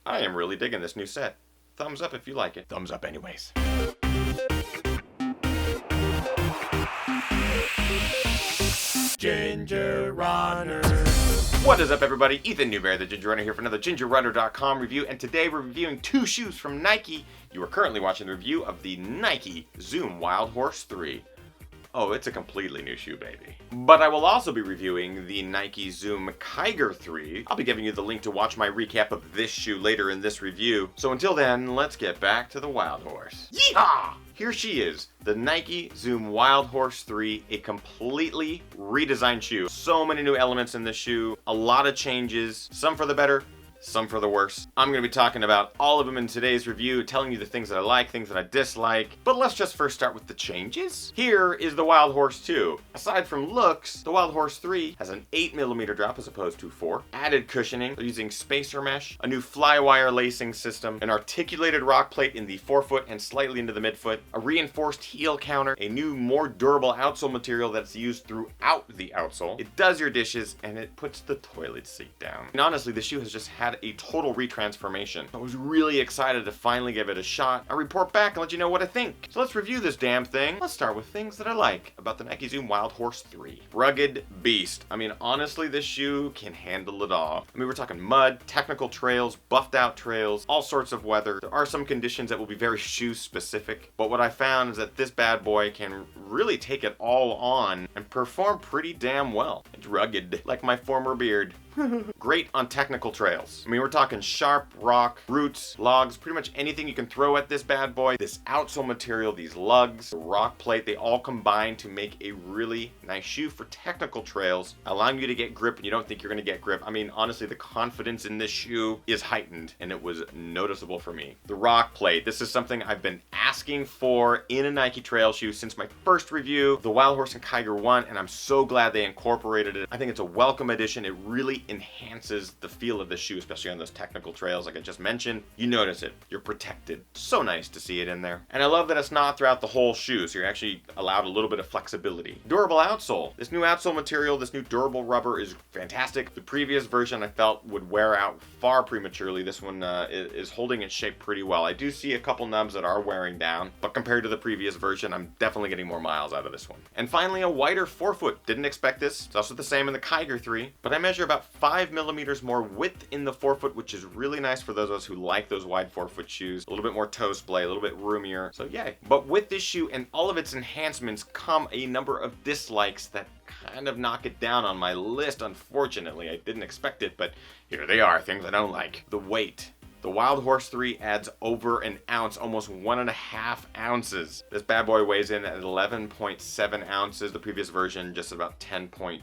I am really digging this new set. Thumbs up if you like it. Thumbs up anyways. Ginger Runner. What is up, everybody? Ethan Newberry, the Ginger Runner, here for another GingerRunner.com review, and today we're reviewing two shoes from Nike. You are currently watching the review of the Nike Zoom Wildhorse 3. Oh, it's a completely new shoe, baby. But I will also be reviewing the Nike Zoom Kiger 3. I'll be giving you the link to watch my recap of this shoe later in this review. So until then, let's get back to the Wildhorse. Yeehaw! Here she is, the Nike Zoom Wildhorse 3, a completely redesigned shoe. So many new elements in this shoe, a lot of changes, some for the better, some for the worse. I'm going to be talking about all of them in today's review, telling you the things that I like, things that I dislike. But let's just first start with the changes. Here is the Wildhorse 2. Aside from looks, the Wildhorse 3 has an 8mm drop as opposed to 4. Added cushioning, they're using spacer mesh, a new flywire lacing system, an articulated rock plate in the forefoot and slightly into the midfoot, a reinforced heel counter, a new more durable outsole material that's used throughout the outsole. It does your dishes and it puts the toilet seat down. And honestly, the shoe has just had a total retransformation. I was really excited to finally give it a shot. I'll report back and let you know what I think. So let's review this damn thing. Let's start with things that I like about the Nike Zoom Wildhorse 3. Rugged beast. I mean, honestly, this shoe can handle it all. I mean, we're talking mud, technical trails, buffed out trails, all sorts of weather. There are some conditions that will be very shoe specific, but what I found is that this bad boy can really take it all on and perform pretty damn well. It's rugged, like my former beard. Great on technical trails. I mean, we're talking sharp rock, roots, logs, pretty much anything you can throw at this bad boy. This outsole material, these lugs, the rock plate, they all combine to make a really nice shoe for technical trails, allowing you to get grip and you don't think you're going to get grip. I mean, honestly, the confidence in this shoe is heightened and it was noticeable for me. The rock plate, this is something I've been asking for in a Nike trail shoe since my first review, the Wildhorse and Kiger 1, and I'm so glad they incorporated it. I think it's a welcome addition. It really enhances the feel of the shoe, especially on those technical trails like I just mentioned. You notice it, you're protected. So nice to see it in there. And I love that it's not throughout the whole shoe, so you're actually allowed a little bit of flexibility. Durable outsole. This new outsole material, this new durable rubber is fantastic. The previous version I felt would wear out far prematurely. This one is holding its shape pretty well. I do see a couple nubs that are wearing down, but compared to the previous version, I'm definitely getting more miles out of this one. And finally, a wider forefoot. Didn't expect this. It's also the same in the Kiger 3, but I measure about 5mm more width in the forefoot, which is really nice for those of us who like those wide forefoot shoes. A little bit more toe splay, a little bit roomier. So yay. But with this shoe and all of its enhancements come a number of dislikes that kind of knock it down on my list, unfortunately. I didn't expect it, but here they are, things I don't like. The weight. The Wildhorse 3 adds over an ounce, almost 1.5 ounces. This bad boy weighs in at 11.7 ounces. The previous version just about 10.2.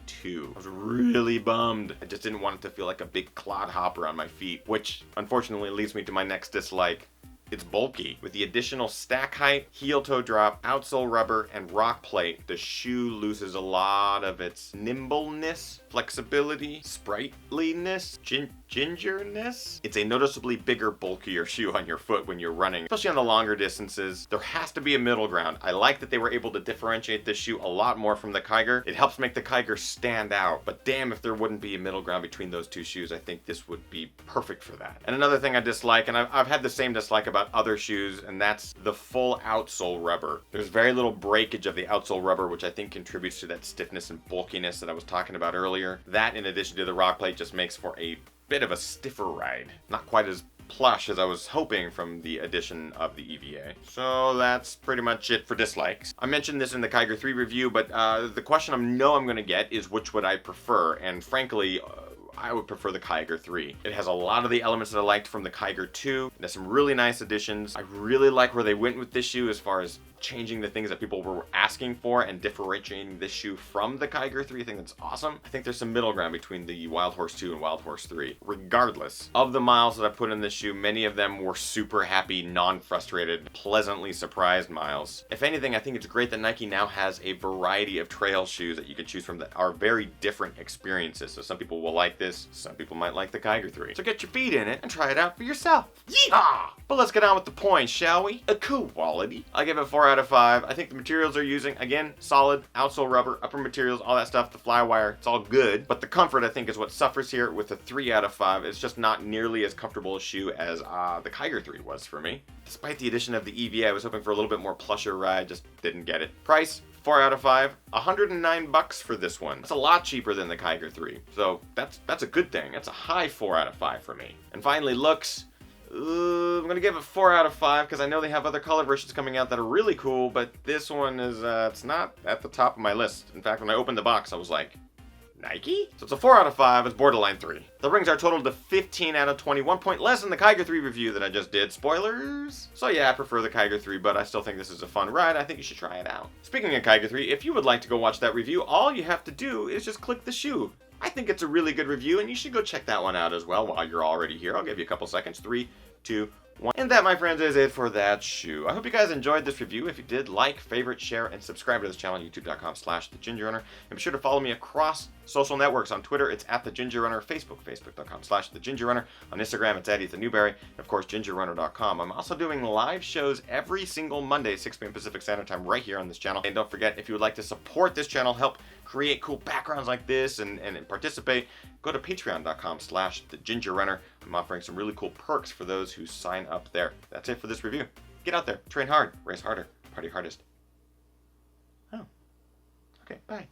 I was really bummed. I just didn't want it to feel like a big clodhopper on my feet, which unfortunately leads me to my next dislike. It's bulky. With the additional stack height, heel toe drop, outsole rubber, and rock plate, the shoe loses a lot of its nimbleness, flexibility, sprightliness, gingerness. It's a noticeably bigger, bulkier shoe on your foot when you're running, especially on the longer distances. There has to be a middle ground. I like that they were able to differentiate this shoe a lot more from the Kiger. It helps make the Kiger stand out, but damn if there wouldn't be a middle ground between those two shoes. I think this would be perfect for that. And another thing I dislike, and I've had the same dislike about other shoes, and that's the full outsole rubber. There's very little breakage of the outsole rubber, which I think contributes to that stiffness and bulkiness that I was talking about earlier. That, in addition to the rock plate, just makes for a bit of a stiffer ride. Not quite as plush as I was hoping from the addition of the EVA. So that's pretty much it for dislikes. I mentioned this in the Kiger 3 review, but the question I know I'm going to get is which would I prefer, and frankly, I would prefer the Kiger 3. It has a lot of the elements that I liked from the Kiger 2. It has some really nice additions. I really like where they went with this shoe as far as changing the things that people were asking for and differentiating this shoe from the Kiger 3. I think that's awesome. I think there's some middle ground between the Wildhorse 2 and Wildhorse 3. Regardless of the miles that I put in this shoe, many of them were super happy, non-frustrated, pleasantly surprised miles. If anything, I think it's great that Nike now has a variety of trail shoes that you can choose from that are very different experiences. So some people will like this, some people might like the Kiger 3. So get your feet in it and try it out for yourself. Yeehaw! But let's get on with the points, shall we? A quality. I give it 4 out of 5. I think the materials they're using, again, solid, outsole rubber, upper materials, all that stuff, the fly wire, it's all good. But the comfort, I think, is what suffers here with a 3 out of 5. It's just not nearly as comfortable a shoe as the Kiger 3 was for me. Despite the addition of the EVA, I was hoping for a little bit more plusher ride, just didn't get it. Price, 4 out of 5, $109 for this one. That's a lot cheaper than the Kiger 3, so that's a good thing. That's a high 4 out of 5 for me. And finally, looks. I'm gonna give it 4 out of 5 because I know they have other color versions coming out that are really cool, but this one is it's not at the top of my list. In fact, when I opened the box, I was like, Nike? So it's a 4 out of 5, it's borderline 3. That brings our total to 15 out of 20, 1 point less than the Kiger 3 review that I just did. Spoilers? So yeah, I prefer the Kiger 3, but I still think this is a fun ride. I think you should try it out. Speaking of Kiger 3, if you would like to go watch that review, all you have to do is just click the shoe. I think it's a really good review, and you should go check that one out as well while you're already here. I'll give you a couple seconds. 3, 2, 1. And that, my friends, is it for that shoe. I hope you guys enjoyed this review. If you did, like, favorite, share, and subscribe to this channel, youtube.com/thegingerrunner. And be sure to follow me across social networks. On Twitter, it's @thegingerrunner. Facebook, facebook.com/thegingerrunner. On Instagram, it's @EthanNewberry. And of course, gingerrunner.com. I'm also doing live shows every single Monday, 6 p.m. Pacific Standard Time, right here on this channel. And don't forget, if you would like to support this channel, help create cool backgrounds like this and participate, go to patreon.com/thegingerrunner. I'm offering some really cool perks for those who sign up there. That's it for this review. Get out there, train hard, race harder, party hardest. Oh, okay, bye.